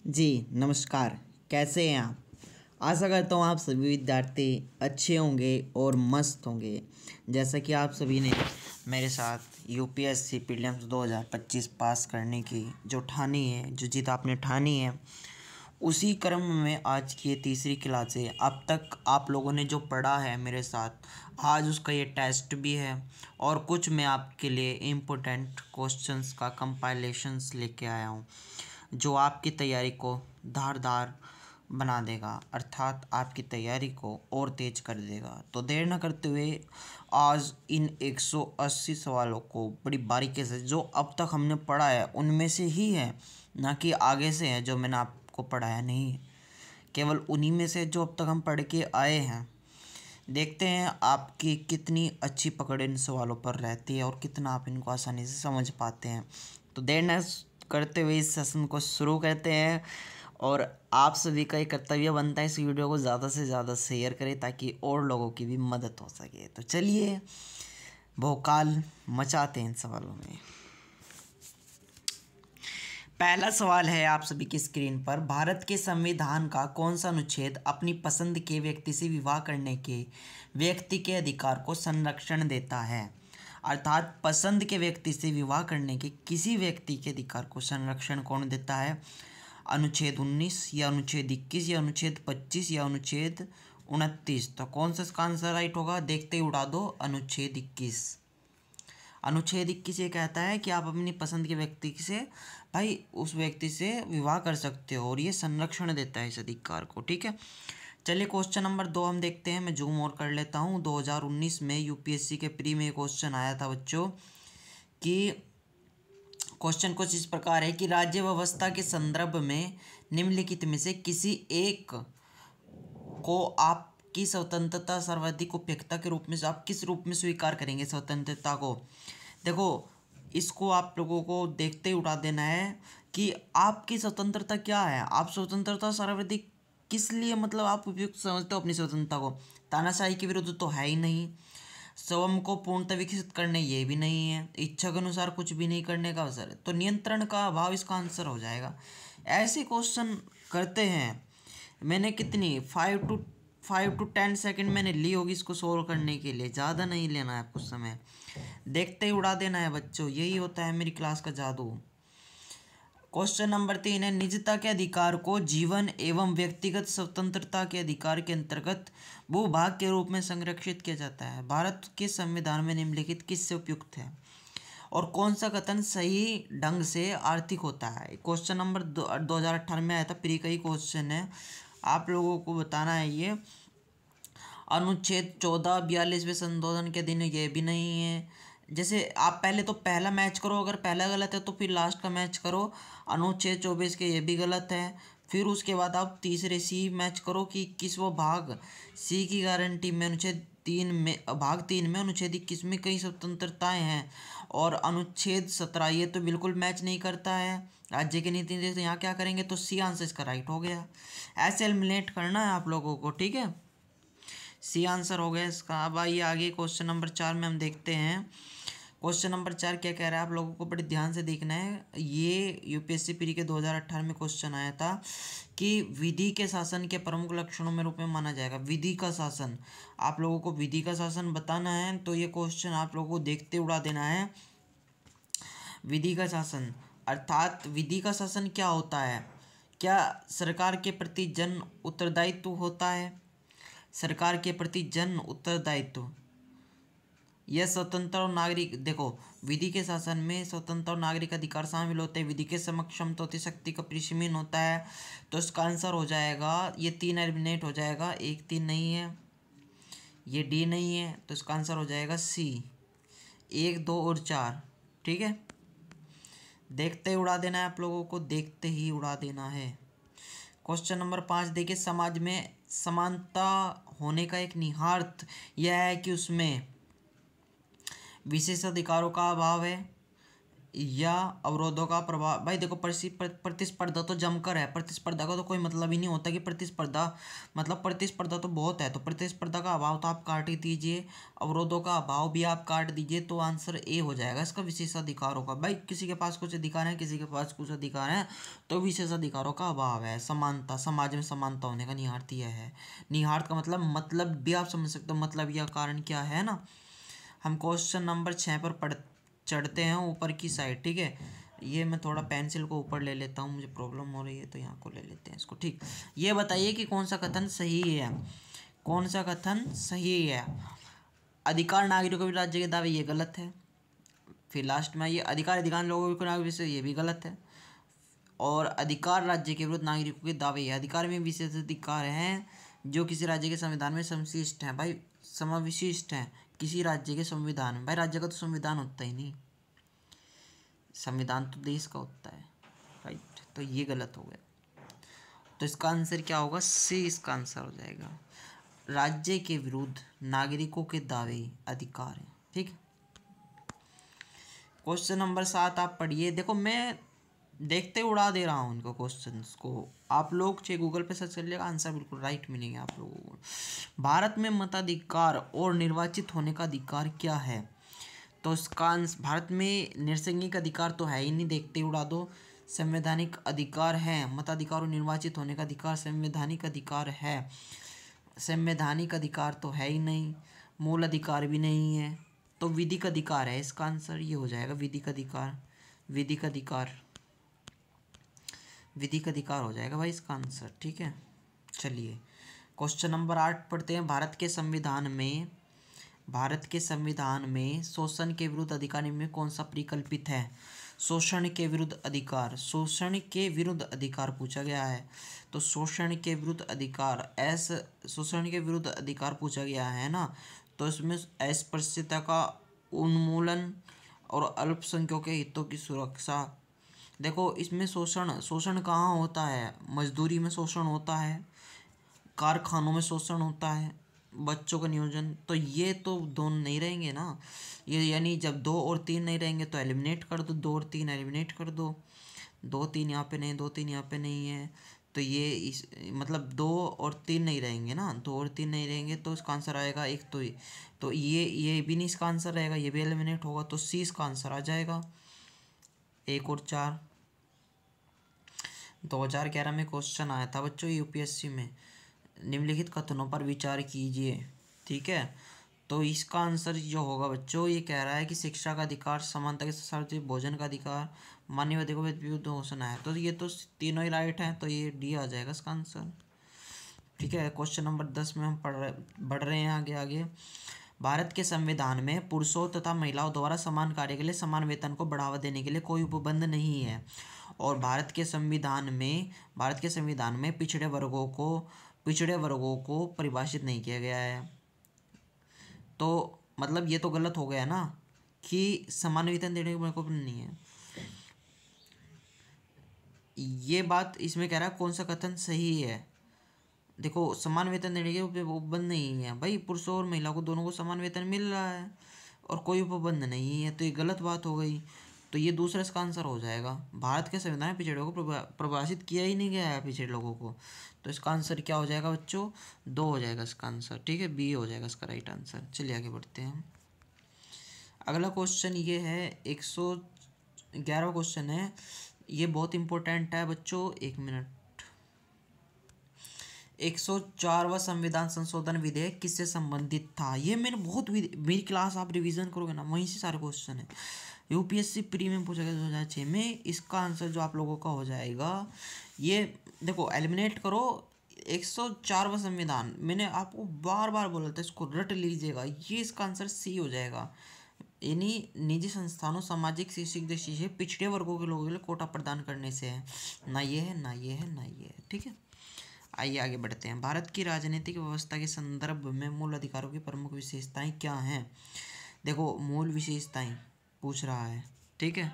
जी नमस्कार। कैसे हैं आप? आशा करता हूँ आप सभी विद्यार्थी अच्छे होंगे और मस्त होंगे। जैसा कि आप सभी ने मेरे साथ यूपीएससी प्रीलिम्स 2025 पास करने की जो ठानी है, जो जिद आपने ठानी है, उसी क्रम में आज की ये तीसरी क्लास है। अब तक आप लोगों ने जो पढ़ा है मेरे साथ, आज उसका ये टेस्ट भी है और कुछ मैं आपके लिए इम्पोर्टेंट क्वेश्चंस का कंपाइलेशंस लेके आया हूँ जो आपकी तैयारी को धारदार बना देगा, अर्थात आपकी तैयारी को और तेज कर देगा। तो देर न करते हुए आज इन 180 सवालों को बड़ी बारीकी से, जो अब तक हमने पढ़ा है उनमें से ही है, ना कि आगे से है जो मैंने आपको पढ़ाया नहीं है, केवल उन्हीं में से जो अब तक हम पढ़ के आए हैं। देखते हैं आपकी कितनी अच्छी पकड़ इन सवालों पर रहती है और कितना आप इनको आसानी से समझ पाते हैं। तो देर न करते हुए इस सेशन को शुरू करते हैं और आप सभी का एक कर्तव्य बनता है इस वीडियो को ज़्यादा से ज़्यादा शेयर करें ताकि और लोगों की भी मदद हो सके। तो चलिए भोकाल मचाते हैं इन सवालों में। पहला सवाल है आप सभी की स्क्रीन पर, भारत के संविधान का कौन सा अनुच्छेद अपनी पसंद के व्यक्ति से विवाह करने के व्यक्ति के अधिकार को संरक्षण देता है? अर्थात पसंद के व्यक्ति से विवाह करने के किसी व्यक्ति के अधिकार को संरक्षण कौन देता है? अनुच्छेद 19 या अनुच्छेद 21 या अनुच्छेद 25 या अनुच्छेद 29? तो कौन सा इसका आंसर राइट होगा? देखते ही उड़ा दो। अनुच्छेद 21। अनुच्छेद 21 ये कहता है कि आप अपनी पसंद के व्यक्ति से, भाई उस व्यक्ति से विवाह कर सकते हो और ये संरक्षण देता है इस अधिकार को। ठीक है, चलिए क्वेश्चन नंबर 2 हम देखते हैं। मैं जूम और कर लेता हूँ। 2019 में यूपीएससी के प्री में क्वेश्चन आया था बच्चों कि क्वेश्चन कुछ इस प्रकार है कि राज्य व्यवस्था के संदर्भ में निम्नलिखित में से किसी एक को आपकी स्वतंत्रता सर्वाधिक उपयुक्तता के रूप में आप किस रूप में स्वीकार करेंगे स्वतंत्रता को? देखो, इसको आप लोगों को देखते ही उड़ा देना है कि आपकी स्वतंत्रता क्या है। आप स्वतंत्रता सर्वाधिक किस लिए, मतलब आप उपयुक्त समझते हो अपनी स्वतंत्रता को? तानाशाही के विरुद्ध तो है ही नहीं, स्वयं को पूर्णतः विकसित करने ये भी नहीं है, इच्छा के अनुसार कुछ भी नहीं करने का अवसर है, तो नियंत्रण का अभाव इसका आंसर हो जाएगा। ऐसे क्वेश्चन करते हैं। मैंने कितनी 5 to 10 सेकंड मैंने ली होगी इसको सोल्व करने के लिए, ज़्यादा नहीं लेना है कुछ समय, देखते ही उड़ा देना है बच्चों। यही होता है मेरी क्लास का जादू। क्वेश्चन नंबर 3 है, निजता के अधिकार को जीवन एवं व्यक्तिगत स्वतंत्रता के अधिकार के अंतर्गत भूभाग के रूप में संरक्षित किया जाता है। भारत के संविधान में निम्नलिखित किससे उपयुक्त है और कौन सा कथन सही ढंग से आर्थिक होता है? क्वेश्चन नंबर 2018 में आया था, प्री का ही क्वेश्चन है, आप लोगों को बताना है ये। अनुच्छेद 14 42वें संशोधन के अधीन ये भी नहीं है। जैसे आप पहले तो पहला मैच करो, अगर पहला गलत है तो फिर लास्ट का मैच करो। अनुच्छेद 24 के ये भी गलत है। फिर उसके बाद आप तीसरे सी मैच करो कि 21वां भाग सी की गारंटी में अनुच्छेद 3 में, भाग 3 में अनुच्छेद 21 में कई स्वतंत्रताएं हैं और अनुच्छेद 17 ये तो बिल्कुल मैच नहीं करता है। राज्य की नीति निर्देश यहाँ क्या करेंगे? तो सी आंसर इसका राइट हो गया। ऐसे एलिमिनेट करना है आप लोगों को, ठीक है। सी आंसर हो गया इसका। अब आइए आगे क्वेश्चन नंबर 4 में हम देखते हैं। क्वेश्चन नंबर 4 क्या कह रहा है, आप लोगों को बड़े ध्यान से देखना है। ये यूपीएससी प्री के 2018 में क्वेश्चन आया था कि विधि के शासन के प्रमुख लक्षणों में रूप में माना जाएगा। विधि का शासन, आप लोगों को विधि का शासन बताना है, तो ये क्वेश्चन आप लोगों को देखते उड़ा देना है। विधि का शासन अर्थात विधि का शासन क्या होता है? क्या सरकार के प्रति जन उत्तरदायित्व होता है? सरकार के प्रति जन उत्तरदायित्व, यह स्वतंत्र और नागरिक, देखो विधि के शासन में स्वतंत्र और नागरिक अधिकार शामिल होते हैं। विधि के समक्षम तो शक्ति का परिसीमन होता है, तो इसका आंसर हो जाएगा ये 3 एलिमिनेट हो जाएगा। 1 3 नहीं है, ये डी नहीं है, तो इसका आंसर हो जाएगा सी 1 2 और 4। ठीक है, देखते ही उड़ा देना है आप लोगों को, देखते ही उड़ा देना है। क्वेश्चन नंबर 5 देखिए, समाज में समानता होने का एक निहितार्थ यह है कि उसमें विशेष अधिकारों का अभाव है। या अवरोधों का प्रभाव। भाई देखो, प्रतिस्पर्धा तो जमकर है, प्रतिस्पर्धा का तो कोई मतलब ही नहीं होता कि प्रतिस्पर्धा मतलब प्रतिस्पर्धा तो बहुत है, तो प्रतिस्पर्धा का अभाव तो आप काट ही दीजिए, अवरोधों का अभाव भी आप काट दीजिए, तो आंसर ए हो जाएगा इसका विशेषाधिकार होगा। भाई किसी के पास कुछ अधिकार है, किसी के पास कुछ अधिकार है, तो विशेषाधिकारों का अभाव है। समानता, समाज में समानता होने का निहार्थ यह है। निहार्थ का मतलब भी आप समझ सकते हो, मतलब या कारण क्या है ना। हम क्वेश्चन नंबर 6 पर चढ़ते हैं ऊपर की साइड, ठीक है। ये मैं थोड़ा पेंसिल को ऊपर ले लेता हूँ, मुझे प्रॉब्लम हो रही है, तो यहाँ को ले लेते हैं इसको, ठीक। ये बताइए कि कौन सा कथन सही है, कौन सा कथन सही है। अधिकार नागरिकों के राज्य के दावे, ये गलत है। फिर लास्ट में ये अधिकार अधिकांश लोगों के नागरिक से, ये भी गलत है। और अधिकार राज्य के विरुद्ध नागरिकों के दावे, ये अधिकार में विशेष अधिकार हैं जो किसी राज्य के संविधान में समाविष्ट हैं। भाई समाविष्ट हैं किसी राज्य के संविधान में। भाई राज्य का तो संविधान होता ही नहीं, संविधान तो देश का होता है, राइट। तो ये गलत हो गया, तो इसका आंसर क्या होगा, सी इसका आंसर हो जाएगा। राज्य के विरुद्ध नागरिकों के दावे अधिकार है, ठीक। क्वेश्चन नंबर 7 आप पढ़िए। देखो मैं देखते उड़ा दे रहा हूँ उनको क्वेश्चंस को, आप लोग चाहे गूगल पे सर्च कर लिएगा, आंसर बिल्कुल राइट मिलेंगे आप लोगों को। भारत में मताधिकार और निर्वाचित होने का अधिकार क्या है, तो इसका भारत में नैसर्गिक अधिकार तो है ही नहीं, देखते उड़ा दो। संवैधानिक अधिकार है, मताधिकार और निर्वाचित होने का अधिकार संवैधानिक अधिकार है, संवैधानिक अधिकार तो है ही नहीं, मूल अधिकार भी नहीं है, तो विधिक अधिकार है इसका आंसर, ये हो जाएगा विधिक अधिकार। विधिक अधिकार, विधिक अधिकार हो जाएगा भाई इसका आंसर, ठीक है। चलिए क्वेश्चन नंबर 8 पढ़ते हैं। भारत के संविधान में शोषण के विरुद्ध अधिकार में कौन सा परिकल्पित है। शोषण के विरुद्ध अधिकार, शोषण के विरुद्ध अधिकार पूछा गया है, तो शोषण के विरुद्ध अधिकार, शोषण के विरुद्ध अधिकार पूछा गया है ना, तो इसमें अस्पृश्यता का उन्मूलन और अल्पसंख्यकों के हितों की सुरक्षा। देखो इसमें शोषण कहाँ होता है, मजदूरी में शोषण होता है, कारखानों में शोषण होता है, बच्चों का नियोजन, तो ये तो दोनों नहीं रहेंगे ना, ये यानी जब 2 और 3 नहीं रहेंगे तो एलिमिनेट कर दो, 2 और 3 एलिमिनेट कर दो, 2 3 यहाँ पे नहीं, 2 3 यहाँ पे नहीं है, तो ये इस मतलब 2 और 3 नहीं रहेंगे ना, 2 और 3 नहीं रहेंगे, तो इसका आंसर आएगा एक, तो ये भी नहीं इसका आंसर रहेगा, ये भी एलिमिनेट होगा, तो सी इसका आंसर आ जाएगा। 1 और 4 2011 में क्वेश्चन आया था बच्चों यूपीएससी में, निम्नलिखित कथनों पर विचार कीजिए, ठीक है। तो इसका आंसर जो होगा बच्चों, ये कह रहा है कि शिक्षा का अधिकार, समानता के साथ भोजन का अधिकार, मानवीय अधिकारों के विरुद्ध घोषणा है, तो ये तो तीनों ही राइट हैं, तो ये डी आ जाएगा इसका आंसर, ठीक है। क्वेश्चन नंबर 10 में हम बढ़ रहे हैं आगे आगे। भारत के संविधान में पुरुषों तथा महिलाओं द्वारा समान कार्य के लिए समान वेतन को बढ़ावा देने के लिए कोई उपबंध नहीं है, और भारत के संविधान में पिछड़े वर्गों को परिभाषित नहीं किया गया है। तो मतलब ये तो गलत हो गया ना कि समान वेतन देने का कोई नहीं है, ये बात इसमें कह रहा है कौन सा कथन सही है। देखो समान वेतन देने के उपबंध नहीं है, भाई पुरुषों और महिलाओं को दोनों को समान वेतन मिल रहा है और कोई उपबंध नहीं है, तो ये गलत बात हो गई, तो ये दूसरा इसका आंसर हो जाएगा। भारत के संविधान में पिछड़े लोगों को परिभाषित किया ही नहीं गया है, पिछड़े लोगों को, तो इसका आंसर क्या हो जाएगा बच्चों, 2 हो जाएगा इसका आंसर, ठीक है, बी हो जाएगा इसका राइट आंसर। चलिए आगे बढ़ते हैं। अगला क्वेश्चन ये है 111 क्वेश्चन है, ये बहुत इंपॉर्टेंट है बच्चों, 1 मिनट। 104वां संविधान संशोधन विधेयक किससे संबंधित था। ये मैंने बहुत, मेरी क्लास आप रिवीजन करोगे ना, वहीं से सारे क्वेश्चन है, यूपीएससी प्री में पूछा गया 2006 में, इसका आंसर जो आप लोगों का हो जाएगा, ये देखो एलिमिनेट करो 104वां संविधान, मैंने आपको बार बार बोला था इसको रट लीजिएगा, ये इसका आंसर सी हो जाएगा। यानी निजी संस्थानों सामाजिक शैक्षिक दृष्टि से पिछड़े वर्गों के लोगों के लिए कोटा प्रदान करने से है, ना ये है ना ये है ना ये है, ठीक है। आइए आगे बढ़ते हैं। भारत की राजनीतिक व्यवस्था के संदर्भ में मूल अधिकारों की प्रमुख विशेषताएं क्या हैं। देखो मूल विशेषताएं पूछ रहा है, ठीक है।